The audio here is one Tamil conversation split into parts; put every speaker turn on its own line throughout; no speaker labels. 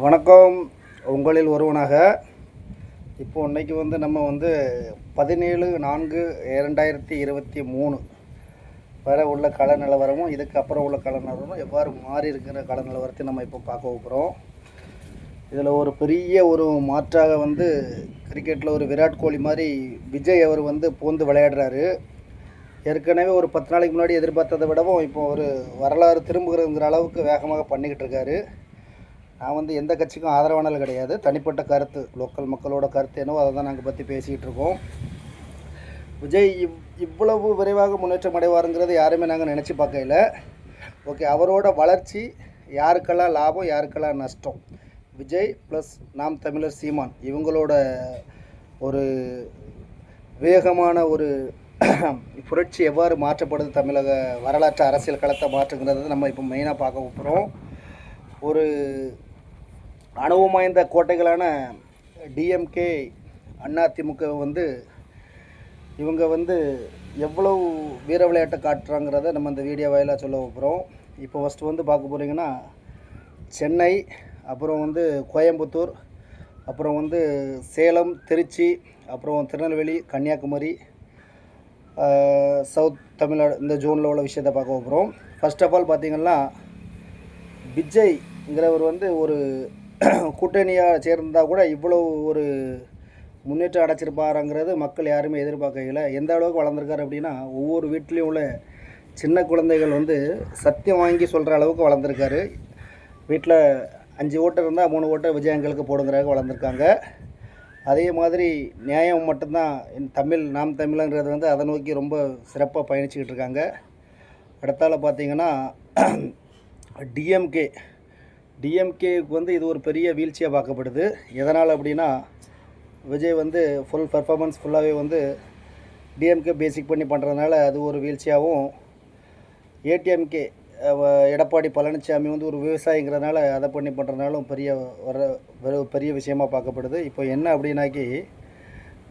வணக்கம். உங்களில் ஒருவனாக இப்போ இன்னைக்கு நம்ம 17/4/2023 வரை உள்ள கள நிலவரமும் இதுக்கப்புறம் உள்ள கள நிலவரமும் எவ்வாறு மாறி இருக்கிற கள நிலவரத்தை நம்ம இப்போ பார்க்க போகிறோம். இதில் ஒரு பெரிய ஒரு மாற்றாக கிரிக்கெட்டில் ஒரு விராட் கோலி மாதிரி விஜய் அவர் பூந்து விளையாடுறாரு. ஏற்கனவே ஒரு 10 நாளைக்கு முன்னாடி எதிர்பார்த்ததை விடவும் இப்போ ஒரு வரலாறு திரும்புகிறங்கிற அளவுக்கு வேகமாக பண்ணிக்கிட்டு இருக்காரு. நான் எந்த கட்சிக்கும் ஆதரவானது கிடையாது. தனிப்பட்ட கருத்து, லோக்கல் மக்களோட கருத்து என்னவோ அதை தான் நாங்கள் பற்றி பேசிக்கிட்டு இருக்கோம். விஜய் இவ்வளவு விரைவாக முன்னேற்றம் அடைவாருங்கிறது யாருமே நாங்கள் நினச்சி பார்க்கல. ஓகே, அவரோட வளர்ச்சி யாருக்கெல்லாம் லாபம், யாருக்கெல்லாம் நஷ்டம், விஜய் ப்ளஸ் நாம் தமிழர் சீமான் இவங்களோட ஒரு வேகமான ஒரு புரட்சி எவ்வாறு மாற்றப்படுது, தமிழக வரலாற்று அரசியல் களத்தை மாற்றுங்கிறது நம்ம இப்போ மெயினாக பார்க்க போகிறோம். ஒரு அனுபவம் வாய்ந்த கோட்டைகளான டிஎம்கே, அதிமுக இவங்க எவ்வளவு வீர விளையாட்டை காட்டுறாங்கிறத நம்ம இந்த வீடியோ வாயிலாக சொல்ல போகிறோம். இப்போ ஃபஸ்ட்டு பார்க்க போகிறீங்கன்னா சென்னை, அப்புறம் கோயம்புத்தூர், அப்புறம் சேலம், திருச்சி, அப்புறம் திருநெல்வேலி, கன்னியாகுமரி, சவுத் தமிழ்நாடு இந்த ஜோனில் உள்ள விஷயத்தை பார்க்க போகிறோம். ஃபர்ஸ்ட் ஆஃப் ஆல் பார்த்திங்கன்னா விஜய்ங்கிறவர் ஒரு கூட்டணியாக சேர்ந்தால் கூட இவ்வளோ ஒரு முன்னேற்றம் அடைச்சிருப்பாருங்கிறது மக்கள் யாருமே எதிர்பார்க்கல. எந்த அளவுக்கு வளர்ந்துருக்காரு அப்படின்னா, ஒவ்வொரு வீட்லேயும் உள்ள சின்ன குழந்தைகள் சத்தியம் வாங்கி சொல்கிற அளவுக்கு வளர்ந்துருக்காரு. வீட்டில் 5 ஓட்டு இருந்தால் 3 ஓட்டை விஜய் எங்களுக்கு போடுங்கிறாங்க வளர்ந்துருக்காங்க. அதே மாதிரி நியாயம் மட்டும்தான் நாம் தமிழங்கிறது அதை நோக்கி ரொம்ப சிறப்பாக பயணிச்சுக்கிட்டு இருக்காங்க. அடுத்தால பார்த்திங்கன்னா டிஎம்கேக்கு இது ஒரு பெரிய வீழ்ச்சியாக பார்க்கப்படுது. எதனால் அப்படின்னா, விஜய் ஃபுல் பர்ஃபார்மன்ஸ் ஃபுல்லாகவே டிஎம்கே பேசிக் பண்ணி பண்ணுறதுனால அது ஒரு வீழ்ச்சியாகவும், ஏடிஎம்கே எடப்பாடி பழனிசாமி ஒரு விவசாயிங்கிறதுனால அதை பண்ணி பண்ணுறதுனாலும் பெரிய விஷயமாக பார்க்கப்படுது. இப்போ என்ன அப்படின்னாக்கி,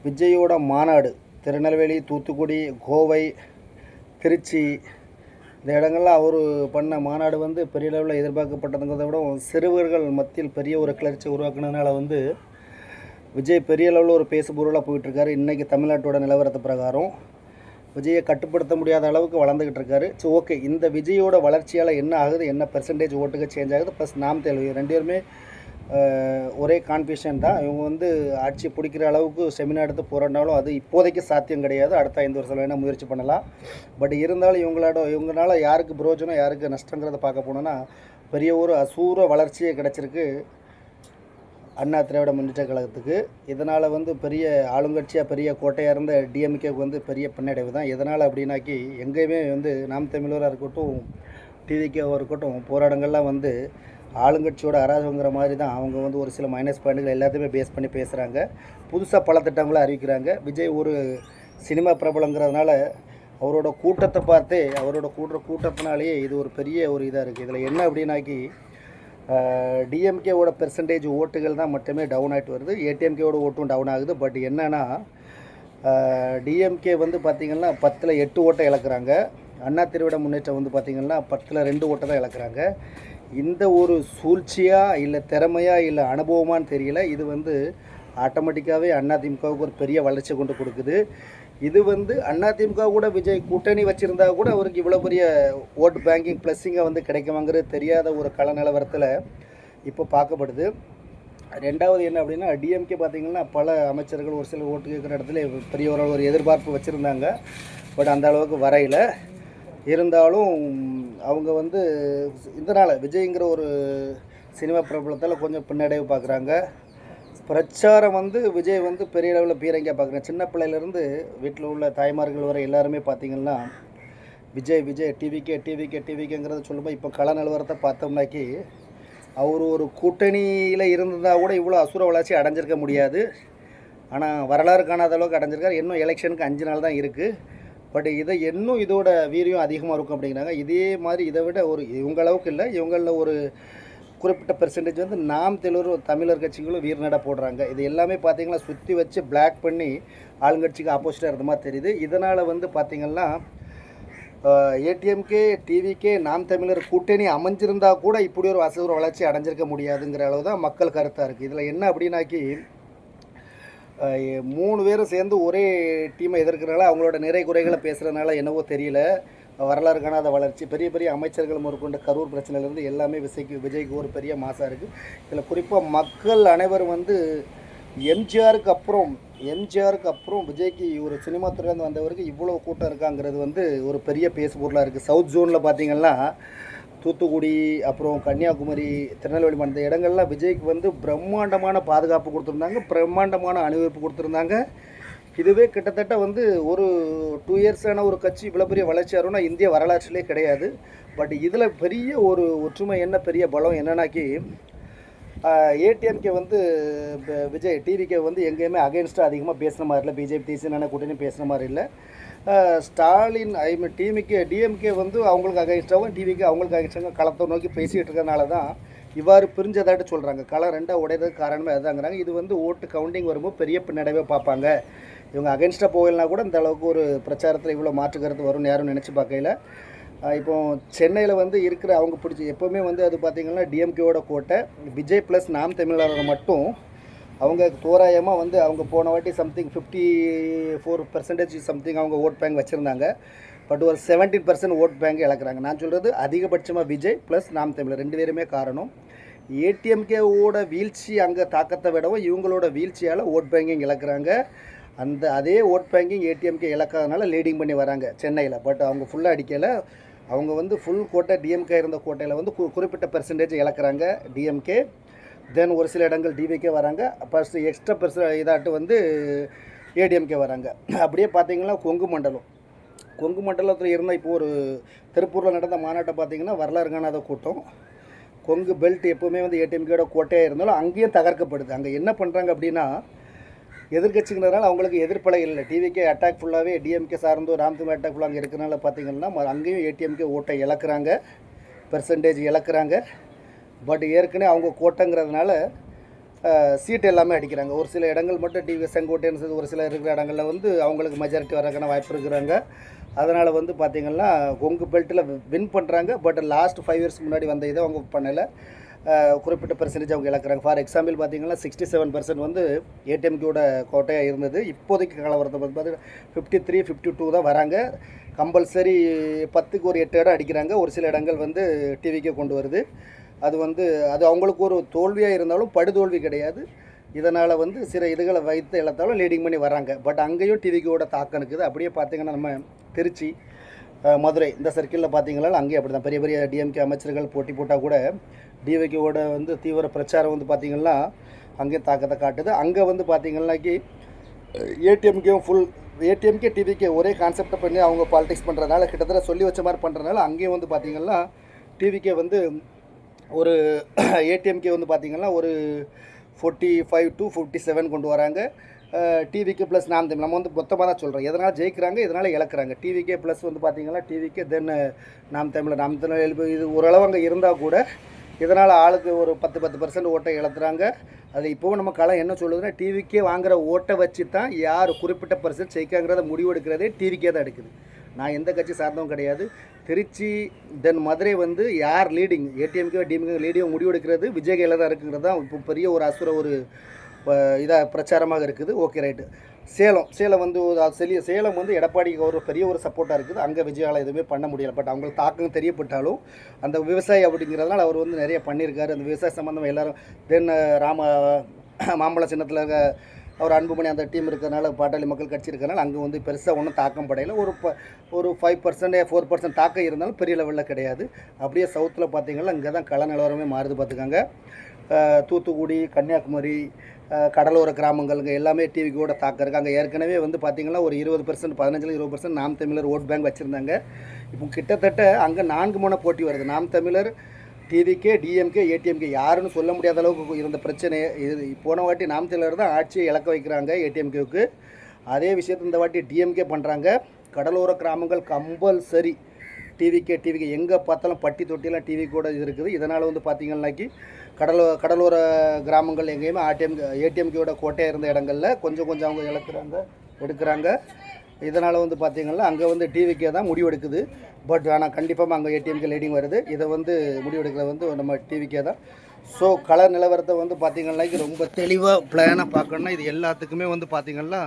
விஜயோட மாநாடு திருநெல்வேலி, தூத்துக்குடி, கோவை, திருச்சி இந்த இடங்கள்லாம் அவர் பண்ண மாநாடு பெரிய அளவில் எதிர்பார்க்கப்பட்டதுங்கிறத விட சிறுவர்கள் மத்தியில் பெரிய ஒரு கிளர்ச்சி உருவாக்குனதுனால விஜய் பெரிய அளவில் ஒரு பேசுபொருளாக போயிட்டுருக்காரு. இன்றைக்கி தமிழ்நாட்டோட நிலவரத்து பிரகாரம் விஜயை கட்டுப்படுத்த முடியாத அளவுக்கு வளர்ந்துக்கிட்டு இருக்காரு. ஸோ ஓகே, இந்த விஜயோட வளர்ச்சியால் என்ன ஆகுது, என்ன பெர்சன்டேஜ் ஓட்டுக்கு சேஞ்ச் ஆகுது, ப்ளஸ் நாம் தெலுங்கு 2 பேருமே ஒரே கான்ஃபியூஷன் தான். இவங்க ஆட்சி பிடிக்கிற அளவுக்கு செமினார் எடுத்து போராடினாலும் அது இப்போதைக்கு சாத்தியம் கிடையாது. அடுத்த 5 வருஷம் வேணால் முயற்சி பண்ணலாம். பட் இருந்தாலும் இவங்களால யாருக்கு பிரயோஜனம், யாருக்கு நஷ்டங்கிறத பார்க்க போனோன்னா, பெரிய ஒரு அசூர வளர்ச்சியே கிடச்சிருக்கு அண்ணா திராவிட முன்னேற்ற கழகத்துக்கு. இதனால் பெரிய ஆளுங்கட்சியாக பெரிய கோட்டையாக இருந்த டிஎம்கேக்கு பெரிய பின்னடைவு தான். எதனால் அப்படின்னாக்கி, எங்கேயுமே நாம் தமிழராக இருக்கட்டும், டிவிகேவாக இருக்கட்டும், போராட்டங்கள்லாம் ஆளுங்கட்சியோட அராஜகங்கிற மாதிரி தான். அவங்க ஒரு சில மைனஸ் பாயிண்ட்டுகள் எல்லாத்தையுமே பேஸ் பண்ணி பேசுகிறாங்க. புதுசாக பல திட்டங்களும் அறிவிக்கிறாங்க. விஜய் ஒரு சினிமா பிரபலங்கிறதுனால அவரோட கூட்டத்தை பார்த்தே, அவரோட கூட்டத்தினாலேயே இது ஒரு பெரிய ஒரு இதாக இருக்குது. இதில் என்ன அப்படின்னாக்கி, டிஎம்கேவோட பெர்சன்டேஜ் ஓட்டுகள் தான் மட்டுமே டவுன் ஆகிட்டு வருது. ஏடிஎம்கேவோட ஓட்டும் டவுன் ஆகுது. பட் என்னென்னா, டிஎம்கே பார்த்திங்கன்னா 10ல் 8 ஓட்டை இழக்கிறாங்க. அண்ணா திராவிட முன்னேற்றம் பார்த்திங்கன்னா 10ல் 2 ஓட்டை தான் இழக்கிறாங்க. இந்த ஒரு சூழ்ச்சியாக இல்லை திறமையா இல்லை அனுபவமானு தெரியல. இது ஆட்டோமேட்டிக்காகவே அதிமுகவுக்கு ஒரு பெரிய வளர்ச்சி கொண்டு கொடுக்குது. இது அதிமுக கூட விஜய் கூட்டணி வச்சுருந்தா கூட அவருக்கு இவ்வளோ பெரிய ஓட்டு பேங்கிங் ப்ளஸ்ஸிங்கை கிடைக்குமாங்கிறது தெரியாத ஒரு கள நிலவரத்தில் இப்போ பார்க்கப்படுது. ரெண்டாவது என்ன அப்படின்னா, டிஎம்கே பார்த்திங்கன்னா பல அமைச்சர்கள் ஒரு சில ஓட்டு கேட்குற இடத்துல பெரிய ஒரு எதிர்பார்ப்பு வச்சுருந்தாங்க. பட் அந்த அளவுக்கு வரையில. இருந்தாலும் அவங்க இதனால் விஜய்ங்கிற ஒரு சினிமா பிரபலத்தால் கொஞ்சம் பின்னடைவு பார்க்குறாங்க. பிரச்சாரம் விஜய் பெரிய அளவில் பீரங்கியாக பார்க்குறேன். சின்ன பிள்ளையிலேருந்து வீட்டில் உள்ள தாய்மார்கள் வரை எல்லாருமே பார்த்திங்கன்னா விஜய் டிவிகேங்கிறத சொல்லும்போது, இப்போ கள நிலவரத்தை பார்த்தோம்னாக்கி, அவர் ஒரு கூட்டணியில் இருந்ததாக கூட இவ்வளோ அசுர வளர்ச்சி அடைஞ்சிருக்க முடியாது. ஆனால் வரலாறு காணாத அளவுக்கு அடைஞ்சிருக்காரு. இன்னும் எலெக்ஷனுக்கு 5 நாள் தான் இருக்குது. பட் இதோட வீரியம் அதிகமாக இருக்கும் அப்படிங்கிறாங்க. இதே மாதிரி இதை விட இவங்க அளவுக்கு இல்லை, இவங்களில் ஒரு குறிப்பிட்ட பெர்சன்டேஜ் நாம் தமிழர் கட்சிகளும் வீரநடை போடுறாங்க. இது எல்லாமே பார்த்திங்கன்னா சுற்றி வச்சு பிளாக் பண்ணி ஆளுங்கட்சிக்கு ஆப்போசிட்டாக இருந்த மாதிரி தெரியுது. இதனால் பார்த்திங்கன்னா ஏடிஎம்கே டிவிகே நாம் தமிழர் கூட்டணி அமைஞ்சிருந்தால் கூட இப்படி ஒரு அசூர வளர்ச்சி அடைஞ்சிருக்க முடியாதுங்கிற அளவு தான் மக்கள் கருத்தாக இருக்குது. இதில் என்ன அப்படின்னாக்கி 3 பேரும் சேர்ந்து ஒரே டீமை எதிர்க்கிறனால அவங்களோட நிறை குறைகளை பேசுகிறதுனால என்னவோ தெரியல, வரலாறு காணாத வளர்ச்சி, பெரிய பெரிய அமைச்சர்கள் முதற்கொண்டு கரூர் பிரச்சனையிலேருந்து எல்லாமே விஜய்க்கு ஒரு பெரிய மாசாக இருக்குது. இதில் குறிப்பாக மக்கள் அனைவரும் வந்து எம்ஜிஆருக்கு அப்புறம் விஜய்க்கு ஒரு சினிமா துறையிலேருந்து வந்தவருக்கு இவ்வளோ கூட்டம் இருக்காங்கிறது வந்து ஒரு பெரிய பேசு பொருளாக இருக்குது. சவுத் ஜோனில் பார்த்திங்கன்னா தூத்துக்குடி, அப்புறம் கன்னியாகுமரி, திருநெல்வேலி அந்த இடங்கள்லாம் விஜய்க்கு வந்து பிரம்மாண்டமான பாதுகாப்பு கொடுத்துருந்தாங்க, பிரம்மாண்டமான அணிவகுப்பு கொடுத்துருந்தாங்க. இதுவே கிட்டத்தட்ட வந்து ஒரு 2 இயர்ஸான ஒரு கட்சி இவ்வளோ பெரிய வளர்ச்சி ஆகும்னா இந்திய வரலாற்றிலே கிடையாது. பட் இதில் பெரிய ஒரு ஒற்றுமை என்ன, பெரிய பலம் என்னன்னாக்கி ஏடிஎம்கே வந்து விஜய் டிவிகே வந்து எங்கேயுமே அகெயின்ஸ்டாக அதிகமாக பேசுகிற மாதிரி இல்லை, பிஜேபி தேசிய கூட்டணி பேசுகிற மாதிரி இல்லை. ஸ்டாலின் டிஎம்கே வந்து அவங்களுக்கு அகெயின்ஸ்டாகவும் டிவிக்கு அவங்களுக்கு அகெயின்ஸ்டாக களத்தை நோக்கி பேசிகிட்டு இருக்கிறதுனால தான் இவ்வாறு பிரிஞ்சதாட்டு சொல்கிறாங்க. களம் ரெண்டாக உடையதுக்கு காரணமே அதுதாங்கிறாங்க. இது வந்து ஓட்டு கவுண்டிங் வரும்போது பெரிய பின்னடைவே பார்ப்பாங்க. இவங்க அகெயின்ஸ்டாக போகலனா கூட இந்த அளவுக்கு ஒரு பிரச்சாரத்தில் இவ்வளோ மாற்று கருத்து வரும்னு யாரும் நினச்சி பார்க்கல. இப்போ சென்னையில் வந்து இருக்கிற அவங்க பிடிச்சி எப்போவுமே வந்து அது பார்த்திங்கன்னா டிஎம்கேவோட கோட்டை விஜய் ப்ளஸ் நாம் தமிழர்கள் மட்டும் அவங்க தோராயமாக வந்து அவங்க போன வாட்டி சம்திங் 54% சம்திங் அவங்க ஓட் பேங்க் வச்சுருந்தாங்க. பட் ஒரு 17% ஓட் பேங்க் இழக்கிறாங்க. நான் சொல்கிறது அதிகபட்சமாக விஜய் ப்ளஸ் நாம் தமிழர் 2 பேருமே காரணம். ஏடிஎம்கேவோட வீழ்ச்சி அங்கே தாக்கத்தை விடவும் இவங்களோட வீழ்ச்சியால் ஓட் பேங்கிங் இழக்கிறாங்க. அதே ஓட் பேங்கிங் ஏடிஎம்கே இழக்காதனால லீடிங் பண்ணி வராங்க சென்னையில். பட் அவங்க ஃபுல்லாக அடிக்கலை. அவங்க வந்து ஃபுல் கோட்டை டிஎம்கே இருந்த கோட்டையில் வந்து குறிப்பிட்ட பெர்சன்டேஜ் இழக்கிறாங்க டிஎம்கே. தென் ஒரு சில இடங்கள் டிவிகே வராங்க. ஃபஸ்ட்டு எக்ஸ்ட்ரா இதாட்டு வந்து ஏடிஎம்கே வராங்க. அப்படியே பார்த்தீங்கன்னா கொங்கு மண்டலத்தில் இருந்தால் இப்போது ஒரு திருப்பூரில் நடந்த மாநாட்டை பார்த்திங்கன்னா வரலாறு காணாத கூட்டம். கொங்கு பெல்ட் எப்போவுமே வந்து ஏடிஎம்கேயோட கோட்டையாக இருந்தாலும் அங்கேயும் தகர்க்கப்படுது. அங்கே என்ன பண்ணுறாங்க அப்படின்னா எதிர்கட்சிங்கிறதுனால அவங்களுக்கு எதிர்ப்பலை இல்லை. டிவிக்கே அட்டாக் ஃபுல்லாகவே டிஎம்கே சார்ந்தோ ராம்தமிழ் அட்டாக் ஃபுல்லாக அங்கே இருக்கிறனால பார்த்திங்கன்னா அங்கேயும் ஏடிஎம்கே ஓட்டை இழக்கிறாங்க, பெர்சன்டேஜ் இழக்கிறாங்க. பட் ஏற்கனவே அவங்க கோட்டைங்கிறதுனால சீட் எல்லாமே அடிக்கிறாங்க. ஒரு சில இடங்கள் மட்டும் டிவி செங்கோட்டைன்னு ஒரு சில இருக்கிற இடங்களில் வந்து அவங்களுக்கு மெஜாரிட்டி வரக்கான வாய்ப்பு இருக்கிறாங்க. அதனால் வந்து பார்த்திங்கன்னா கொங்கு பெல்ட்டில் வின் பண்ணுறாங்க. பட் லாஸ்ட் 5 இயர்ஸ்க்கு முன்னாடி வந்த இதை அவங்க பண்ணலை. குறிப்பிட்ட பெர்சன்டேஜ் அவங்க இழக்கிறாங்க. ஃபார் எக்ஸாம்பிள் பார்த்திங்கன்னா 67% வந்து ஏடிஎம்கேயோட கோட்டையாக இருந்தது. இப்போதைக்கு கலவரத்தை பார்த்தீங்கன்னா 53, 52 தான் வராங்க. கம்பல்சரி 10க்கு ஒரு 8 இடம் அடிக்கிறாங்க. ஒரு சில இடங்கள் வந்து டிவிக்கே கொண்டு வருது. அது அவங்களுக்கு ஒரு தோல்வியாக இருந்தாலும் படுதோல்வி கிடையாது. இதனால் வந்து சில இதுகளை வைத்து இழத்தாலும் லீடிங் பண்ணி வராங்க. பட் அங்கேயும் டிவிக்கோட தாக்கம் இருக்குது. அப்படியே பார்த்திங்கன்னா நம்ம திருச்சி, மதுரை இந்த சர்க்கிளில் பார்த்திங்கன்னா அங்கேயும் அப்படி தான் பெரிய பெரிய டிஎம்கே அமைச்சர்கள் போட்டி போட்டால் கூட டிவிகேவோட வந்து தீவிர பிரச்சாரம் வந்து பார்த்திங்கன்னா அங்கேயும் தாக்கத்தை காட்டுது. அங்கே வந்து பார்த்திங்கன்னாக்கி ஏடிஎம்கே டிவிகே ஒரே கான்செப்டை பண்ணி அவங்க பாலிடிக்ஸ் பண்ணுறதுனால கிட்டத்தட்ட சொல்லி வச்ச மாதிரி பண்ணுறதுனால அங்கேயும் வந்து பார்த்திங்கன்னா டிவிகே வந்து ஒரு ஏடிஎம்கே வந்து பார்த்திங்கன்னா ஒரு 45 to 57 கொண்டு வராங்க. டிவிகே ப்ளஸ் நாம் தமிழ் நம்ம வந்து மொத்தமாக தான் சொல்கிறோம். எதனால் ஜெயிக்கிறாங்க, எதனால் இழக்கிறாங்க. டிவிகே ப்ளஸ் வந்து பார்த்திங்கன்னா டிவிகே தென் நாம் தமிழ் இது ஓரளவு அங்கே இருந்தால் கூட இதனால் ஆளுக்கு ஒரு 10% ஓட்டை இழத்துறாங்க. அது இப்போவும் நம்ம களம் என்ன சொல்லுதுன்னா டிவிக்கே வாங்குகிற ஓட்டை வச்சு தான் யார் குறிப்பிட்ட பர்சன்ட் ஜெயிக்காங்கிறத முடிவு எடுக்கிறதே டிவிக்கே தான் எடுக்குது. நான் எந்த கட்சி சார்ந்தவும் கிடையாது. திருச்சி தென் மதுரை வந்து யார் லீடிங் ஏடிஎம்கே டிஎம்கே லீடிங் முடிவு எடுக்கிறது விஜய் கையில் தான் இருக்குங்கிறது தான் இப்போ பெரிய ஒரு அசுர ஒரு இதாக பிரச்சாரமாக இருக்குது. Okay right. சேலம் வந்து சேலம் வந்து எடப்பாடிக்கு ஒரு பெரிய ஒரு சப்போர்ட்டாக இருக்குது. அங்கே விஜயால் எதுவுமே பண்ண முடியலை. பட் அவங்களுக்கு தாக்கம் தெரியப்பட்டாலும் அந்த விவசாயி அப்படிங்கிறதுனால அவர் வந்து நிறைய பண்ணியிருக்காரு. அந்த விவசாய சம்மந்தம் எல்லோரும் தென் மாம்பழ சின்னத்தில் இருக்க அவர் அன்புமணி அந்த டீம் இருக்கிறனால பாட்டாளி மக்கள் கட்சி இருக்கிறனால அங்கே வந்து பெருசாக ஒன்றும் தாக்கம் படையில் ஒரு 5% 4% தாக்கம் இருந்தாலும் பெரிய லெவலில் கிடையாது. அப்படியே சவுத்தில் பார்த்திங்கன்னா இங்கே தான் கள நிலவரமே மாறுது பார்த்துக்காங்க. தூத்துக்குடி, கன்னியாகுமரி, கடலோர கிராமங்களுக்கு எல்லாமே டிவிக்கோட தாக்கம் இருக்குது. அங்கே ஏற்கனவே வந்து பார்த்திங்கன்னா ஒரு 20%, 15-20% நாம் தமிழர் ஓட் பேங்க் வச்சுருந்தாங்க. இப்போ கிட்டத்தட்ட அங்கே 4 முனை போட்டி வருது. நாம் தமிழர், டிவிகே, டிஎம்கே, ஏடிஎம்கே யாருன்னு சொல்ல முடியாத அளவுக்கு இருந்த பிரச்சனை இது. போன வாட்டி நாம் தமிழர் தான் ஆட்சியை இழக்க வைக்கிறாங்க ஏடிஎம்கேவுக்கு. அதே விஷயத்தை இந்த வாட்டி டிஎம்கே பண்ணுறாங்க. கடலோர கிராமங்கள் கம்பல்சரி டிவிகே எங்கே பார்த்தாலும் பட்டி தொட்டிலாம் டிவி கூட இது இருக்குது. இதனால் வந்து பார்த்திங்கன்னாக்கி கடலோர கிராமங்கள் எங்கேயுமே ஏடிஎம்கேவோட கோட்டையாக இருந்த இடங்களில் கொஞ்சம் அவங்க எடுக்கிறாங்க. இதனால் வந்து பார்த்திங்கன்னா அங்கே வந்து டிவிக்கே தான் முடிவெடுக்குது. பட் ஆனால் கண்டிப்பாக அங்கே ஏடிஎம்கே லீடிங் வருது. இதை வந்து முடிவெடுக்கிறது வந்து நம்ம டிவிக்கே தான். ஸோ கலர் நிலவரத்தை வந்து பார்த்திங்கன்னா ரொம்ப தெளிவாக பிளானாக பார்க்கணுன்னா இது எல்லாத்துக்குமே வந்து பார்த்திங்கன்னா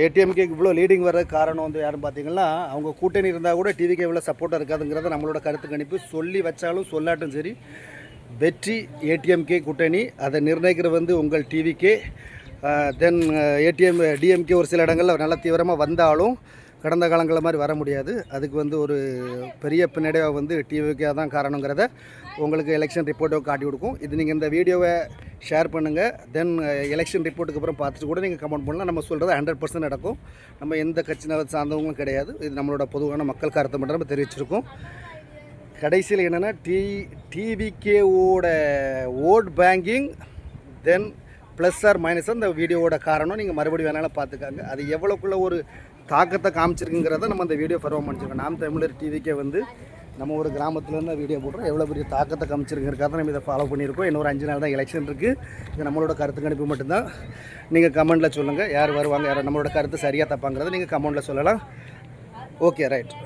ஏடிஎம்கேக்கு இவ்வளோ லீடிங் வர காரணம் வந்து யாரும் பார்த்திங்கன்னா அவங்க கூட்டணி இருந்தால் கூட டிவிக்கே இவ்வளோ சப்போர்ட்டாக இருக்காதுங்கிறத நம்மளோட கருத்து கணிப்பு. சொல்லி வச்சாலும் சொல்லாட்டும் சரி, வெற்றி ஏடிஎம்கே கூட்டணி. அதை நிர்ணயிக்கிற வந்து உங்கள் டிவிக்கே. தென் டிஎம்கே ஒரு சில இடங்களில் நல்ல தீவிரமாக வந்தாலும் கடந்த காலங்களில் மாதிரி வர முடியாது. அதுக்கு வந்து ஒரு பெரிய பின்னடைவாக வந்து டிவிக்கே தான் காரணங்கிறத உங்களுக்கு எலெக்ஷன் ரிப்போர்ட்டை காட்டி கொடுக்கும். இது நீங்கள் இந்த வீடியோவை ஷேர் பண்ணுங்கள். தென் எலெக்ஷன் ரிப்போர்ட்டுக்கு அப்புறம் பார்த்துட்டு கூட நீங்கள் கமெண்ட் பண்ணலாம். நம்ம சொல்கிறது 100% நடக்கும். நம்ம எந்த கட்சியை சார்ந்தவங்களும் கிடையாது. இது நம்மளோட பொதுவான மக்கள் கருத்தை மட்டும் நம்ம தெரிவிச்சிருக்கோம். கடைசியில் என்னென்னா டிவிகேவோட vote banking then plus or minus அந்த வீடியோவோட காரணம் நீங்கள் மறுபடியும் வேணாலும் பார்த்துக்காங்க. அது எவ்வளோக்குள்ள ஒரு தாக்கத்தை காமிச்சிருக்குங்கிறத நம்ம அந்த வீடியோ பரவ முடிச்சிருக்கோம். நாம் தமிழர் டிவிக்கே வந்து நம்ம ஒரு கிராமத்துலேருந்து வீடியோ போடுறோம். எவ்வளோ பெரிய தாக்கத்தை காமிச்சிருக்கிறதுக்காக நம்ம இதை ஃபாலோ பண்ணியிருக்கோம். இன்னொரு 5 நாள் தான் எலெக்ஷன் இருக்குது. இது நம்மளோட கருத்து கணிப்பு மட்டும்தான். நீங்கள் கமெண்டில் சொல்லுங்கள் யார் வருவாங்க, யார் நம்மளோட கருத்து சரியாக தப்பாங்கிறத நீங்கள் கமெண்டில் சொல்லலாம். Okay, right.